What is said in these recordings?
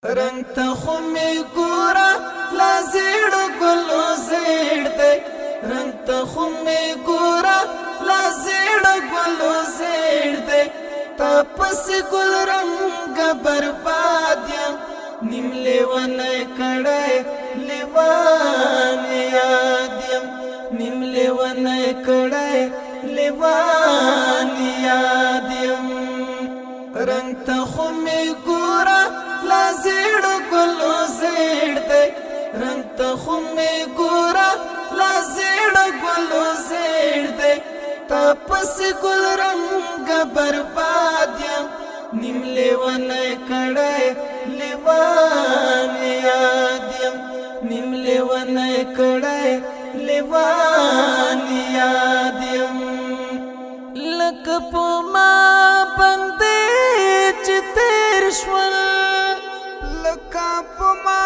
رنگ ته خو می ګوره لا زیړ ګلو زیړ دی رنگ ته خو می ګوره لا زیړ ګلو زیړ دی تا پس ګل رنگ برباد یم نیم لیونه کړای لیوان یاد یم نیم لیونه کړای لیوان یاد یم رنگ ته خو می ګوره لا زیړ ګلو زیړ دی رنگ ته خو می ګوره لا زیړ ګلو زیړ دی تا پس ګل رنگ برباد یم نیم لیونه کړای لیوان یاد یم نیم لیونه کړای لیوان یاد یم لکه په ما باندې چې تیر شول لکه په ما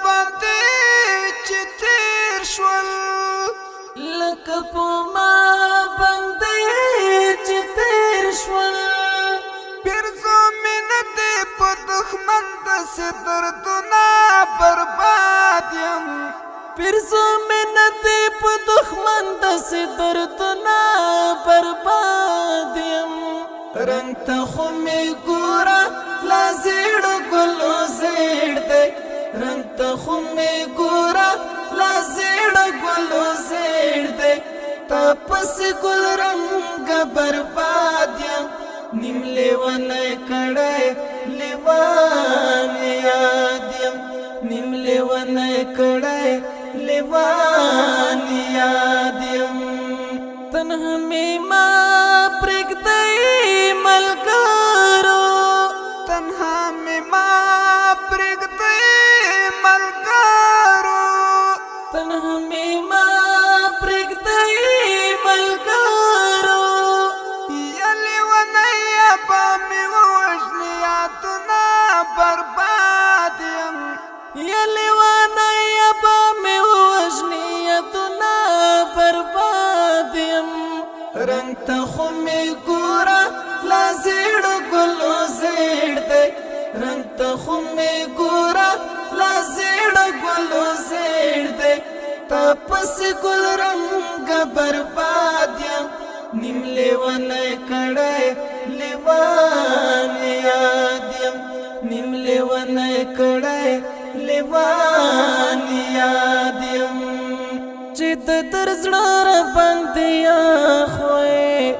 باندې چې تیر شول لکه په ما باندې چې تیر شول پیرزو مینت په دښمن داسې دردونه برباد یم پیرزو مینت په دښمن داسې دردونه برباد یم رنگ ته خو می ګوره لا زیړ ګلو زیړ دی رنگ ته خو می ګوره لا زیړ ګلو زیړ دی تا پس ګل رنگ برباد یم نیم لیونه کړای لیوان یاد یم نیم لیونه کړای لیوان یاد یم تنها می ما پرېږدی ملګرو تنها می ما پرېږدی ملګرو تنها می ما پرېږدی ملګرو یا لیونی یا به مې ووژنې یادونه برباد یم یا لیونی یا به مې ووژنې یادونه برباد یم رنگ ته خو می ګوره لا زیړ ګلو زیړ دی رنگ ته خو می ګوره لا زیړ ګلو زیړ دی تا پس ګل رنگ برباد یم نیم لیونه کړای لیوان یاد یم نیم لیونه کړای لیوان یاد یم چې د در زړه را باندې اخوی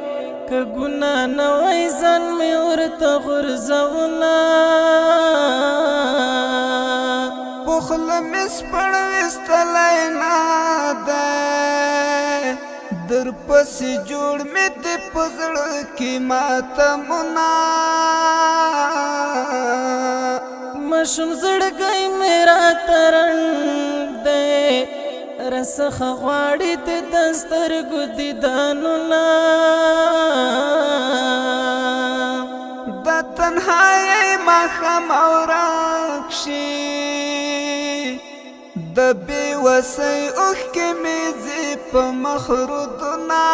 که ګناه نه وای ځان مې ورته غورځوونه په خوله مې سپړویستلی نه دی در پسې جوړ مې د په زړه کې ماتمونه ماشوم زړګی مې راته رنګ دی رسخه غواړي د سترګو دیدانونه د تنهایۍ ماښام او ورک شي د بېوسۍ اوښکې مې ځي په مخرودونه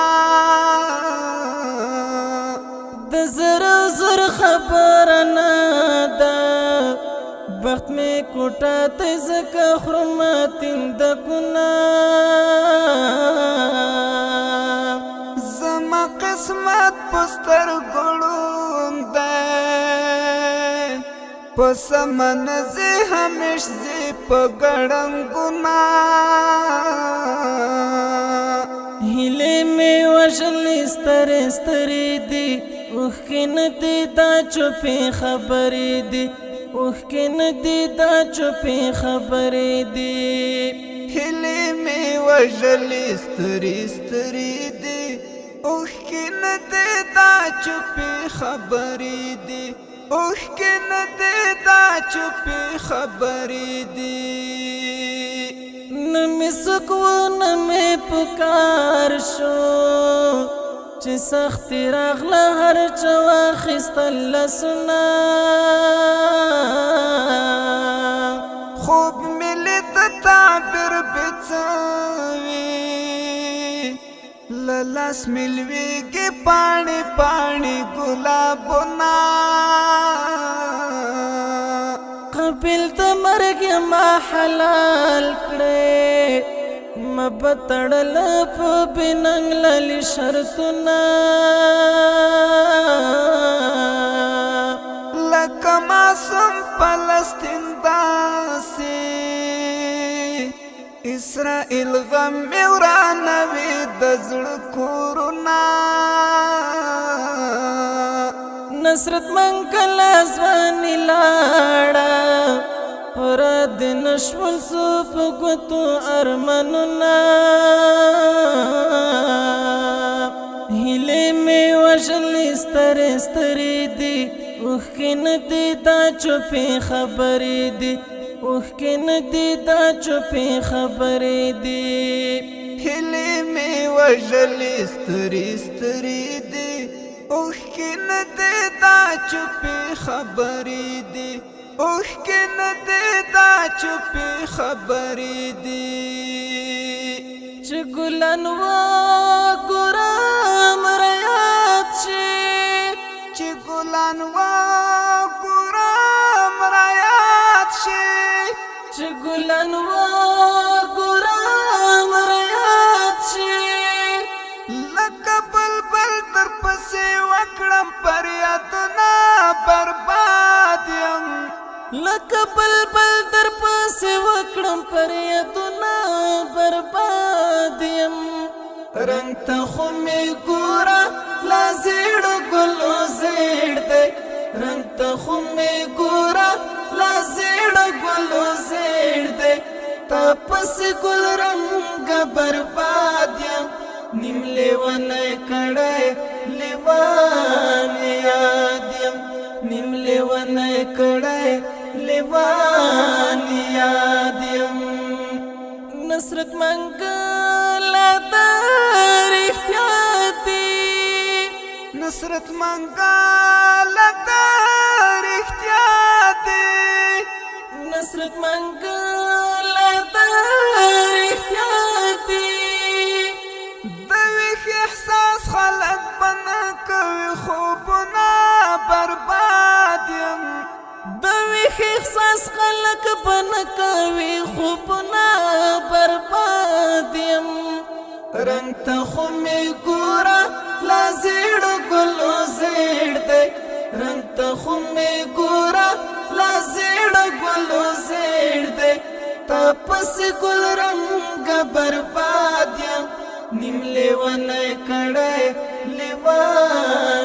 د زره زر خبره نه ده بخت میں کوٹا تزک خرماتین دکنا زما قسمت پستر گلون دے پس من زی ہمیش زی پگڑنگنا ہیلے میں وشل استری استری دی اوخین دی دا چپی خبری دی اوښکې نه دي دا چوپې خبرې دي هیلې مې وژلې سترې سترې دي اوښکې نه دي دا چوپې خبرې دي اوښکې نه دي دا چوپې خبرې دي نه مې څوک و نه مې پکار شو چې سختي راغله هر چا واخیستل لاسونه خوب مې لید تعبیر بڅوي له لاس مې لویږي پاڼې پاڼې ګلابونه بیل د مرګ ما حلال کړې ما بتړل په بننګ للی شرطونه لکه معصوم فلسطین داسې اسرائیل غم مې ورانوي د زړه کورونه نصرت منګل ځواني لاړه پر د نشول سو په ګوتو ارمانونه هیلې مې وژلې سترې سترې دي اوښکې نه دي دا چوپې خبرې دي اوښکې نه دي دا چوپې خبرې دي هیلې مې وژلې سترې سترې دي اوښکې نه دي دا چوپې خبرې دي اوښکې نه دي دا چوپې خبرې دي چې ګلان وګوره مریاد شي چې ګلان وګوره مریاد شي چې ګلان وګوره مریاد شي لکه بلبل در پسې وکړم فریادونه برباد یم لکه بلبل در پسې وکړم فریادونه برباد یم رنګ ته خو مې ګوره لا زیړ ګلو زیړ دی رنګ ته خو مې ګوره لا زیړ ګلو زیړ دی تا پسې ګل رنګه برباد یم نیم لیونی کړی لیوان یاد یم نیم لیونی کړی لیوان یاد یم نصرت منګل دا رښتیا دي نصرت منګل دا رښتیا دي نصرت منګل دا رښتیا دي د ویښ احساس خلک بنا کوي خوبونه برباد یم د ویښ احساس خلک بنا کوي خوبونه برباد یم رنګ ته خو مې ګوره لا زیړ ګلو زیړ دی رنګ ته خو مې ګوره لا زیړ ګلو زیړ دی تا پسې ګل رنګه برباد یم نیم لیونی کړی لیوان